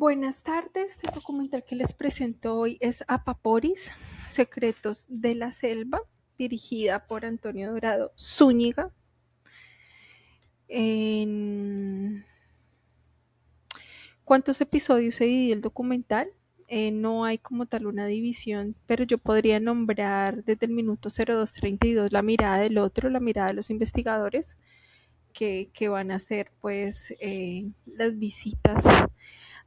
Buenas tardes, el documental que les presento hoy es Apaporis, Secretos de la Selva, dirigida por Antonio Dorado Zúñiga. ¿En cuántos episodios se divide el documental? No hay como tal una división, pero yo podría nombrar desde el minuto 02:32 la mirada del otro, la mirada de los investigadores que van a hacer pues las visitas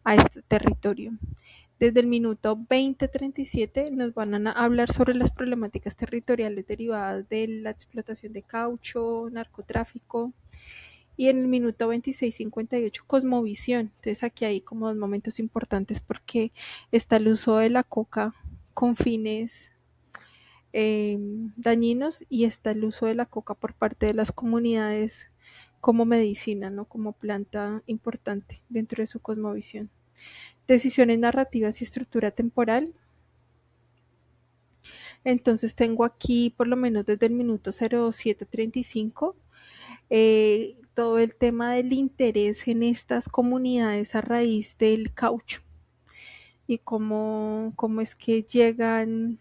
a este territorio. Desde el minuto 20:37 nos van a hablar sobre las problemáticas territoriales derivadas de la explotación de caucho, narcotráfico. Y en el minuto 26:58 cosmovisión. Entonces aquí hay como dos momentos importantes porque está el uso de la coca con fines dañinos y está el uso de la coca por parte de las comunidades como medicina, ¿no? Como planta importante dentro de su cosmovisión. Decisiones narrativas y estructura temporal. Entonces tengo aquí por lo menos desde el minuto 07:35 todo el tema del interés en estas comunidades a raíz del caucho y cómo es que llegan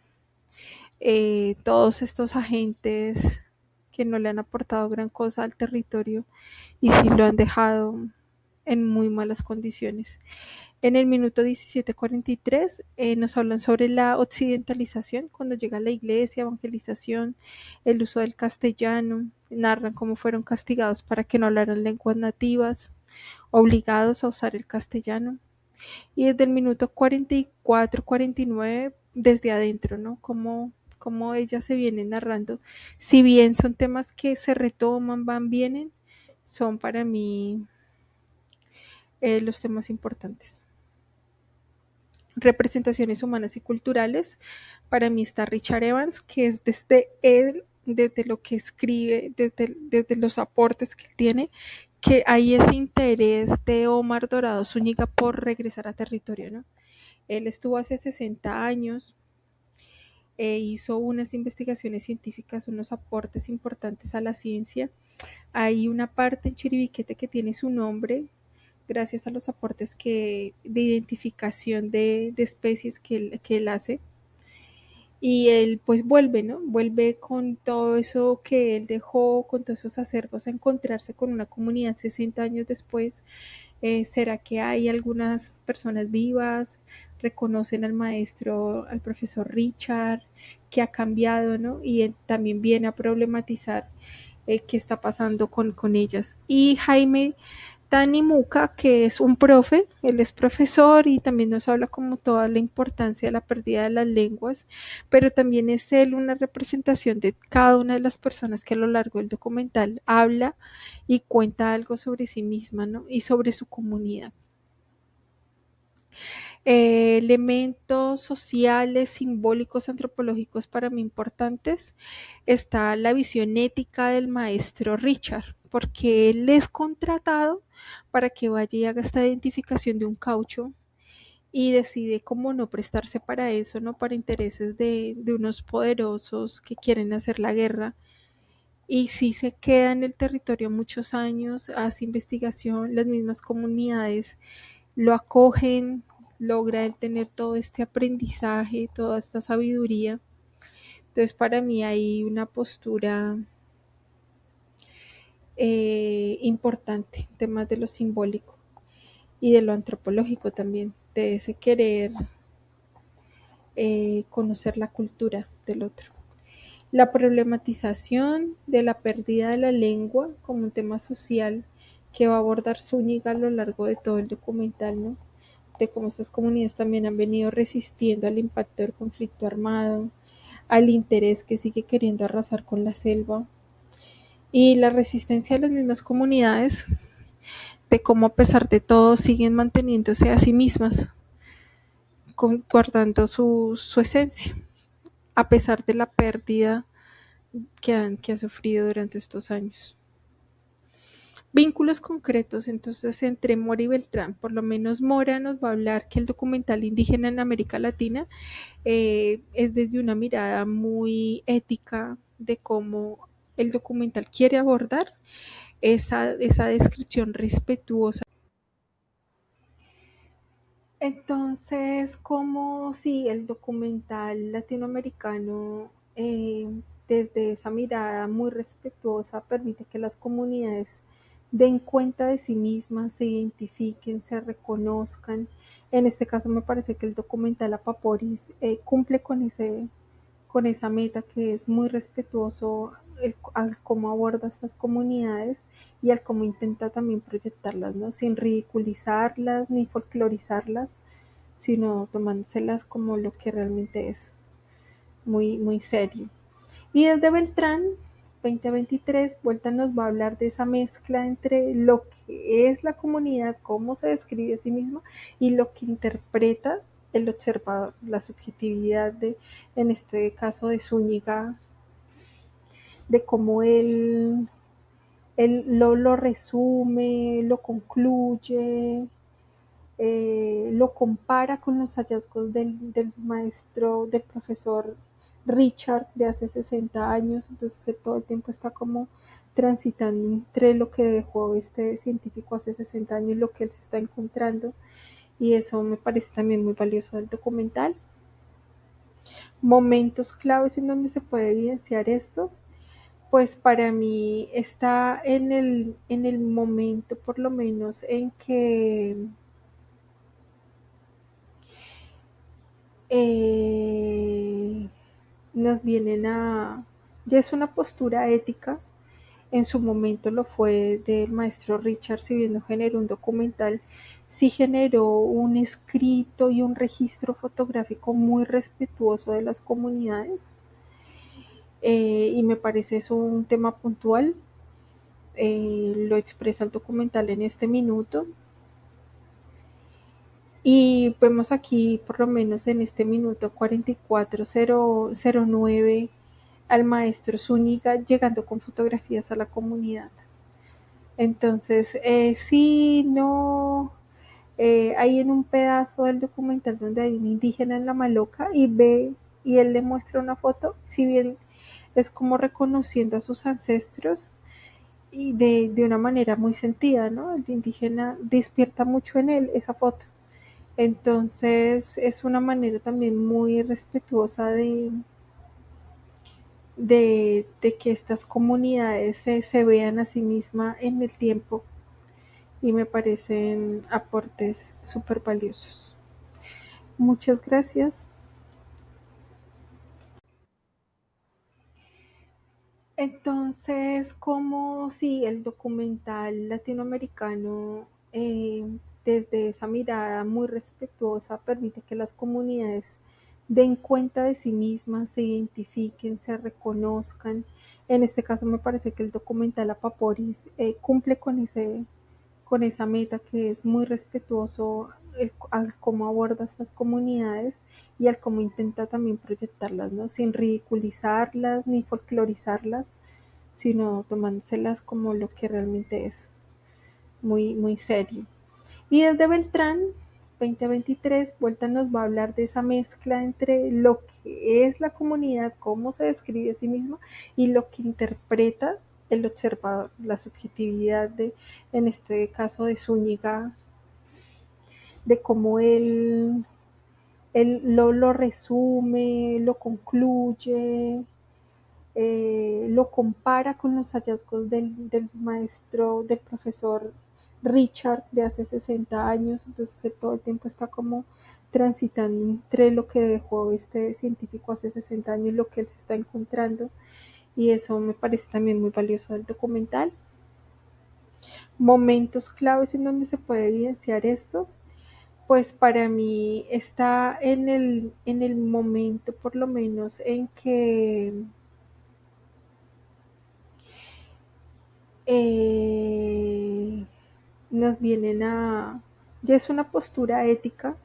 todos estos agentes que no le han aportado gran cosa al territorio y sí lo han dejado en muy malas condiciones. En el minuto 17:43 nos hablan sobre la occidentalización, cuando llega la iglesia, evangelización, el uso del castellano, narran cómo fueron castigados para que no hablaran lenguas nativas, obligados a usar el castellano. Y desde el minuto 44-49, desde adentro, ¿no? Cómo ellas se vienen narrando. Si bien son temas que se retoman, van, vienen, son para mí los temas importantes. Representaciones humanas y culturales. Para mí está Richard Evans, que es desde él, desde lo que escribe, desde los aportes que él tiene, que hay ese interés de Omar Dorado Zúñiga por regresar a territorio, ¿no? Él estuvo hace 60 años, hizo unas investigaciones científicas, unos aportes importantes a la ciencia. Hay una parte en Chiribiquete que tiene su nombre, gracias a los aportes de identificación de especies que él hace. Y él pues vuelve, ¿no? Vuelve con todo eso que él dejó, con todos esos acervos, a encontrarse con una comunidad 60 años después. ¿Será que hay algunas personas vivas? Reconocen al maestro, al profesor Richard, que ha cambiado, ¿no? Y él también viene a problematizar qué está pasando con ellas. Y Jaime Tanimuca, que es un profe, él es profesor y también nos habla como toda la importancia de la pérdida de las lenguas, pero también es él una representación de cada una de las personas que a lo largo del documental habla y cuenta algo sobre sí misma, ¿no? Y sobre su comunidad. Elementos sociales, simbólicos, antropológicos para mí importantes, está la visión ética del maestro Richard, porque él es contratado para que vaya y haga esta identificación de un caucho y decide cómo no prestarse para eso, ¿no? Para intereses de unos poderosos que quieren hacer la guerra. Y sí se queda en el territorio muchos años, hace investigación, las mismas comunidades lo acogen, logra él tener todo este aprendizaje, toda esta sabiduría. Entonces para mí hay una postura importante, temas de lo simbólico y de lo antropológico también, de ese querer conocer la cultura del otro. La problematización de la pérdida de la lengua como un tema social que va a abordar Zúñiga a lo largo de todo el documental, ¿no? De cómo estas comunidades también han venido resistiendo al impacto del conflicto armado, al interés que sigue queriendo arrasar con la selva y la resistencia de las mismas comunidades, de cómo a pesar de todo siguen manteniéndose a sí mismas, guardando su esencia, a pesar de la pérdida que ha sufrido durante estos años. Vínculos concretos entonces entre Mora y Beltrán. Por lo menos Mora nos va a hablar que el documental indígena en América Latina es desde una mirada muy ética de cómo el documental quiere abordar esa descripción respetuosa Entonces, como si el documental latinoamericano, desde esa mirada muy respetuosa, permite que las comunidades den cuenta de sí mismas, se identifiquen, se reconozcan. En este caso me parece que el documental Apaporis cumple con esa meta, que es muy respetuoso al cómo aborda estas comunidades y al cómo intenta también proyectarlas, ¿no? Sin ridiculizarlas ni folclorizarlas, sino tomándoselas como lo que realmente es, muy, muy serio. Y desde Beltrán 2023, Vuelta nos va a hablar de esa mezcla entre lo que es la comunidad, cómo se describe a sí misma, y lo que interpreta el observador, la subjetividad de, en este caso, de Zúñiga, de cómo él lo resume, lo concluye, lo compara con los hallazgos del maestro, del profesor Richard de hace 60 años, entonces él todo el tiempo está como transitando entre lo que dejó este científico hace 60 años y lo que él se está encontrando, y eso me parece también muy valioso del documental. Momentos claves en donde se puede evidenciar esto, pues para mí está en el momento por lo menos en que eh, nos vienen a... Ya es una postura ética, en su momento lo fue del maestro Richard, si bien no generó un documental, sí generó un escrito y un registro fotográfico muy respetuoso de las comunidades, y me parece eso un tema puntual, lo expresa el documental en este minuto. Y vemos aquí, por lo menos en este minuto 44:09, al maestro Zúñiga llegando con fotografías a la comunidad. Entonces, sí, no, hay en un pedazo del documental donde hay un indígena en la maloca y ve, y él le muestra una foto, si bien es como reconociendo a sus ancestros y de una manera muy sentida, ¿no? El indígena despierta mucho en él esa foto. Entonces es una manera también muy respetuosa de que estas comunidades se vean a sí mismas en el tiempo, y me parecen aportes súper valiosos. Muchas gracias. Entonces, como si el documental latinoamericano, desde esa mirada muy respetuosa, permite que las comunidades den cuenta de sí mismas, se identifiquen, se reconozcan. En este caso me parece que el documental Apaporis cumple con esa meta, que es muy respetuoso al cómo aborda estas comunidades y al cómo intenta también proyectarlas, ¿no? Sin ridiculizarlas ni folclorizarlas, sino tomándoselas como lo que realmente es, muy, muy serio. Y desde Beltrán 2023, Vuelta nos va a hablar de esa mezcla entre lo que es la comunidad, cómo se describe a sí misma, y lo que interpreta el observador, la subjetividad de, en este caso, de Zúñiga, de cómo él lo resume, lo concluye, lo compara con los hallazgos del maestro, del profesor Richard de hace 60 años, entonces él todo el tiempo está como transitando entre lo que dejó este científico hace 60 años y lo que él se está encontrando, y eso me parece también muy valioso del documental. Momentos claves en donde se puede evidenciar esto, pues para mí está en el momento por lo menos en que eh, nos vienen a... Ya es una postura ética,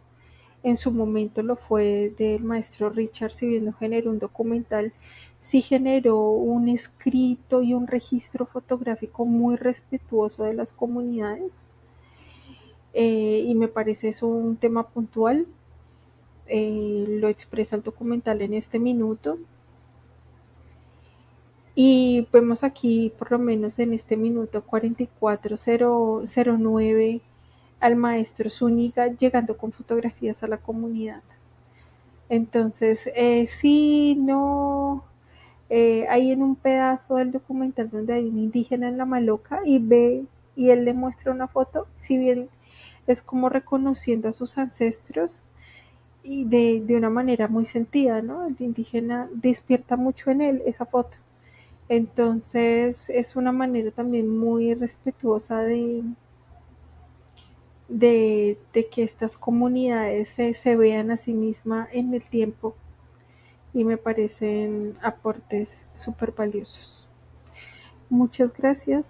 en su momento lo fue del maestro Richard, si bien no generó un documental, sí generó un escrito y un registro fotográfico muy respetuoso de las comunidades, y me parece eso un tema puntual, lo expresa el documental en este minuto. Y vemos aquí, por lo menos en este minuto 44:09, al maestro Zúñiga llegando con fotografías a la comunidad. Entonces, sí, no, hay en un pedazo del documental donde hay un indígena en la maloca y ve y él le muestra una foto, si bien es como reconociendo a sus ancestros y de una manera muy sentida, ¿no? El indígena despierta mucho en él esa foto. Entonces es una manera también muy respetuosa de que estas comunidades se vean a sí mismas en el tiempo y me parecen aportes súper valiosos. Muchas gracias.